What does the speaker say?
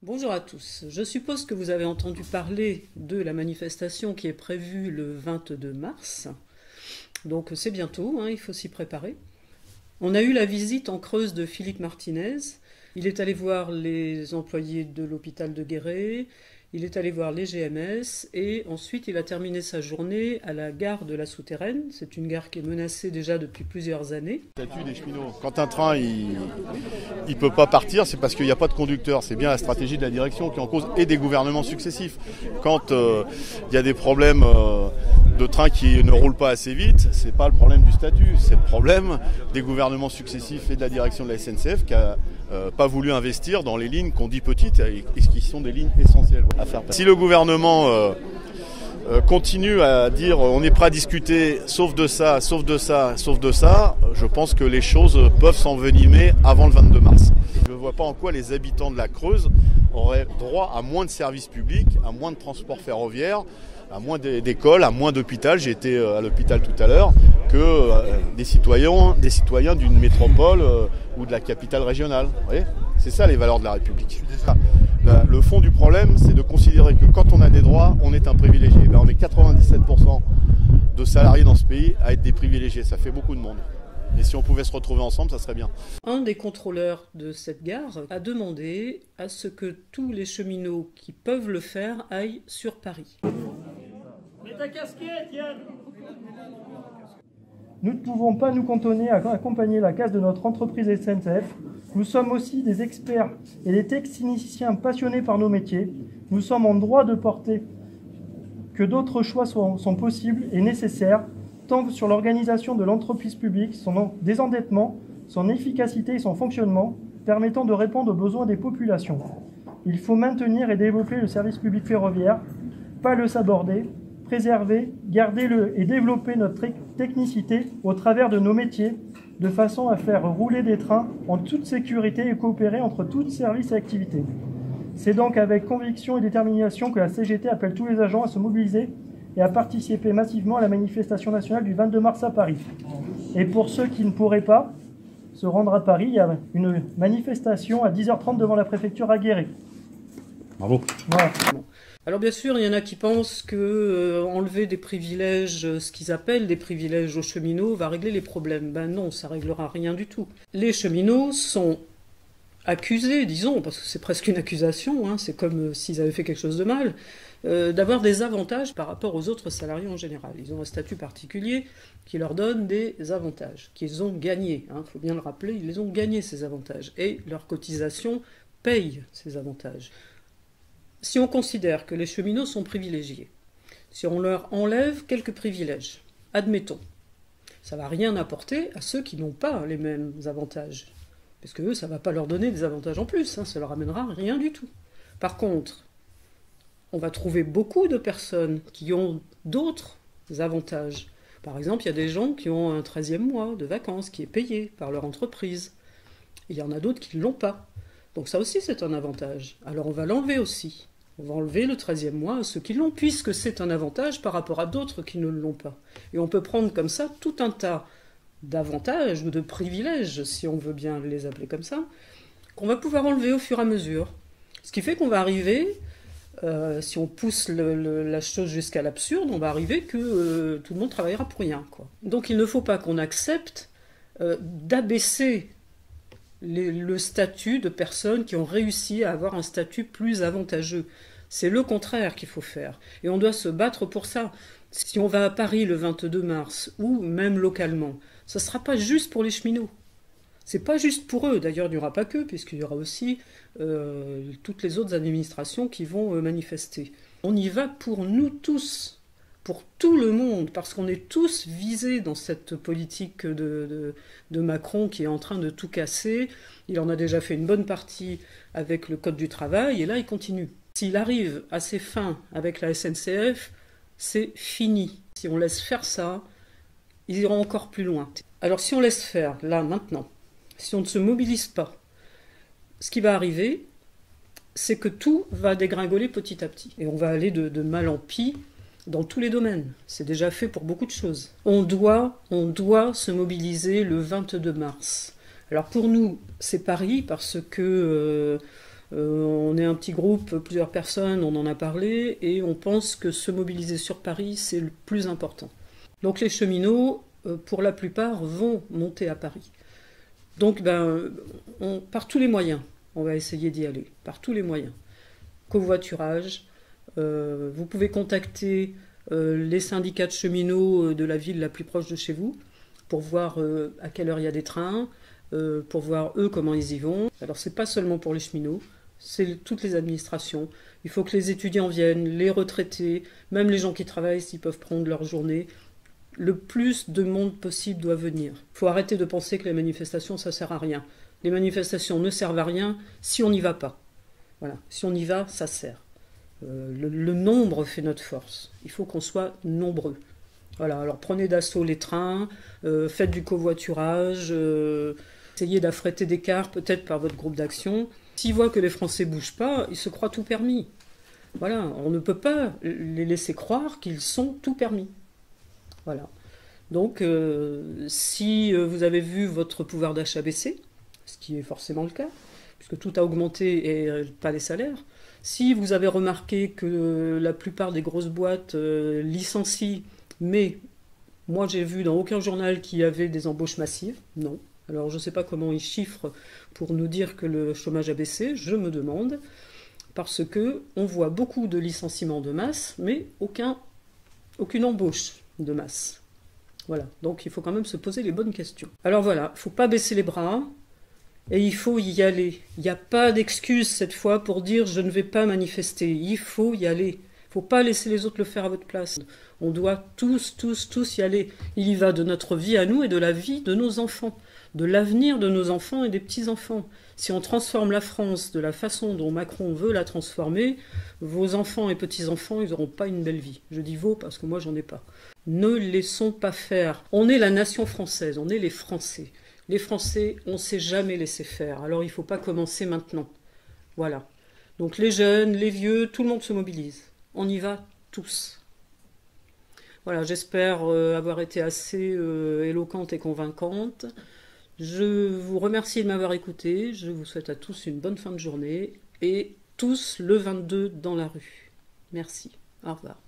Bonjour à tous. Je suppose que vous avez entendu parler de la manifestation qui est prévue le 22 mars. Donc c'est bientôt, il faut s'y préparer. On a eu la visite en Creuse de Philippe Martinez. Il est allé voir les employés de l'hôpital de Guéret, il est allé voir les GMS et ensuite il a terminé sa journée à la gare de la Souterraine. C'est une gare qui est menacée déjà depuis plusieurs années. Statut des cheminots. Quand un train il peut pas partir, c'est parce qu'il n'y a pas de conducteur. C'est bien la stratégie de la direction qui est en cause et des gouvernements successifs. Quand il y a des problèmes de trains qui ne roulent pas assez vite, c'est pas le problème du statut, c'est le problème des gouvernements successifs et de la direction de la SNCF qui a pas voulu investir dans les lignes qu'on dit petites et qui sont des lignes essentielles à faire. Si le gouvernement continue à dire on est prêt à discuter sauf de ça, sauf de ça, sauf de ça, je pense que les choses peuvent s'envenimer avant le 22 mars. Je ne vois pas en quoi les habitants de la Creuse auraient droit à moins de services publics, à moins de transports ferroviaires, à moins d'écoles, à moins d'hôpital, j'ai été à l'hôpital tout à l'heure, que des citoyens d'une métropole ou de la capitale régionale. Vous voyez, c'est ça les valeurs de la République. Le fond du problème, c'est de considérer que quand on a des droits, on est un privilégié. On est 97% de salariés dans ce pays à être des privilégiés. Ça fait beaucoup de monde. Et si on pouvait se retrouver ensemble, ça serait bien. Un des contrôleurs de cette gare a demandé à ce que tous les cheminots qui peuvent le faire aillent sur Paris. Mets ta casquette, Yann. Nous ne pouvons pas nous cantonner à accompagner la case de notre entreprise SNCF. Nous sommes aussi des experts et des techniciens passionnés par nos métiers. Nous sommes en droit de porter que d'autres choix sont possibles et nécessaires, tant sur l'organisation de l'entreprise publique, son désendettement, son efficacité et son fonctionnement, permettant de répondre aux besoins des populations. Il faut maintenir et développer le service public ferroviaire, pas le saborder, préserver, garder-le et développer notre technicité au travers de nos métiers, de façon à faire rouler des trains en toute sécurité et coopérer entre tous services et activités. C'est donc avec conviction et détermination que la CGT appelle tous les agents à se mobiliser et à participer massivement à la manifestation nationale du 22 mars à Paris. Et pour ceux qui ne pourraient pas se rendre à Paris, il y a une manifestation à 10h30 devant la préfecture à Guéret. Bravo. Voilà. Alors bien sûr, il y en a qui pensent que enlever des privilèges, ce qu'ils appellent des privilèges aux cheminots, va régler les problèmes. Ben non, ça réglera rien du tout. Les cheminots sont accusés, disons, parce que c'est presque une accusation, c'est comme s'ils avaient fait quelque chose de mal, d'avoir des avantages par rapport aux autres salariés en général. Ils ont un statut particulier qui leur donne des avantages, qu'ils ont gagnés. Il faut bien le rappeler, ils les ont gagnés, ces avantages. Et leur cotisation paye ces avantages. Si on considère que les cheminots sont privilégiés, si on leur enlève quelques privilèges, admettons, ça ne va rien apporter à ceux qui n'ont pas les mêmes avantages. Parce que eux, ça ne va pas leur donner des avantages en plus, ça leur amènera rien du tout. Par contre, on va trouver beaucoup de personnes qui ont d'autres avantages. Par exemple, il y a des gens qui ont un 13e mois de vacances qui est payé par leur entreprise. Il y en a d'autres qui ne l'ont pas. Donc ça aussi, c'est un avantage. Alors on va l'enlever aussi. On va enlever le 13e mois à ceux qui l'ont, puisque c'est un avantage par rapport à d'autres qui ne l'ont pas. Et on peut prendre comme ça tout un tas d'avantages ou de privilèges, si on veut bien les appeler comme ça, qu'on va pouvoir enlever au fur et à mesure. Ce qui fait qu'on va arriver, si on pousse la chose jusqu'à l'absurde, on va arriver que tout le monde travaillera pour rien, quoi. Donc il ne faut pas qu'on accepte d'abaisser le statut de personnes qui ont réussi à avoir un statut plus avantageux. C'est le contraire qu'il faut faire. Et on doit se battre pour ça. Si on va à Paris le 22 mars, ou même localement, ça ne sera pas juste pour les cheminots. C'est pas juste pour eux. D'ailleurs, il n'y aura pas que, puisqu'il y aura aussi toutes les autres administrations qui vont manifester. On y va pour nous tous, pour tout le monde, parce qu'on est tous visés dans cette politique de Macron qui est en train de tout casser. Il en a déjà fait une bonne partie avec le Code du travail, et là, il continue. S'il arrive à ses fins avec la SNCF, c'est fini. Si on laisse faire ça, ils iront encore plus loin. Alors si on laisse faire, là, maintenant, si on ne se mobilise pas, ce qui va arriver, c'est que tout va dégringoler petit à petit. Et on va aller de mal en pis dans tous les domaines. C'est déjà fait pour beaucoup de choses. On doit se mobiliser le 22 mars. Alors pour nous, c'est Paris parce que On est un petit groupe, plusieurs personnes, on en a parlé, et on pense que se mobiliser sur Paris, c'est le plus important. Donc les cheminots, pour la plupart, vont monter à Paris. Donc par tous les moyens, on va essayer d'y aller, par tous les moyens. Covoiturage, vous pouvez contacter les syndicats de cheminots de la ville la plus proche de chez vous, pour voir à quelle heure il y a des trains, pour voir eux comment ils y vont. Alors c'est pas seulement pour les cheminots, c'est toutes les administrations. Il faut que les étudiants viennent, les retraités, même les gens qui travaillent s'ils peuvent prendre leur journée. Le plus de monde possible doit venir. Il faut arrêter de penser que les manifestations ça sert à rien. Les manifestations ne servent à rien si on n'y va pas. Voilà, si on y va, ça sert. Le nombre fait notre force. Il faut qu'on soit nombreux. Voilà, alors prenez d'assaut les trains, faites du covoiturage, essayez d'affréter des cars peut-être par votre groupe d'action. S'ils voient que les Français ne bougent pas, ils se croient tout permis. Voilà, on ne peut pas les laisser croire qu'ils sont tout permis. Voilà. Donc, si vous avez vu votre pouvoir d'achat baisser, ce qui est forcément le cas, puisque tout a augmenté et pas les salaires, si vous avez remarqué que la plupart des grosses boîtes licencient, mais moi j'ai vu dans aucun journal qu'il y avait des embauches massives, non. Alors je ne sais pas comment ils chiffrent pour nous dire que le chômage a baissé, je me demande, parce que on voit beaucoup de licenciements de masse, mais aucune embauche de masse. Voilà, donc il faut quand même se poser les bonnes questions. Alors voilà, il ne faut pas baisser les bras, et il faut y aller. Il n'y a pas d'excuse cette fois pour dire je ne vais pas manifester, il faut y aller. Il ne faut pas laisser les autres le faire à votre place. On doit tous y aller. Il y va de notre vie à nous et de la vie de nos enfants, de l'avenir de nos enfants et des petits-enfants. Si on transforme la France de la façon dont Macron veut la transformer, vos enfants et petits-enfants, ils n'auront pas une belle vie. Je dis vos parce que moi, j'en ai pas. Ne laissons pas faire. On est la nation française, on est les Français. Les Français, on ne s'est jamais laissé faire. Alors, il ne faut pas commencer maintenant. Voilà. Donc, les jeunes, les vieux, tout le monde se mobilise. On y va tous. Voilà, j'espère avoir été assez éloquente et convaincante. Je vous remercie de m'avoir écouté. Je vous souhaite à tous une bonne fin de journée et tous le 22 dans la rue. Merci. Au revoir.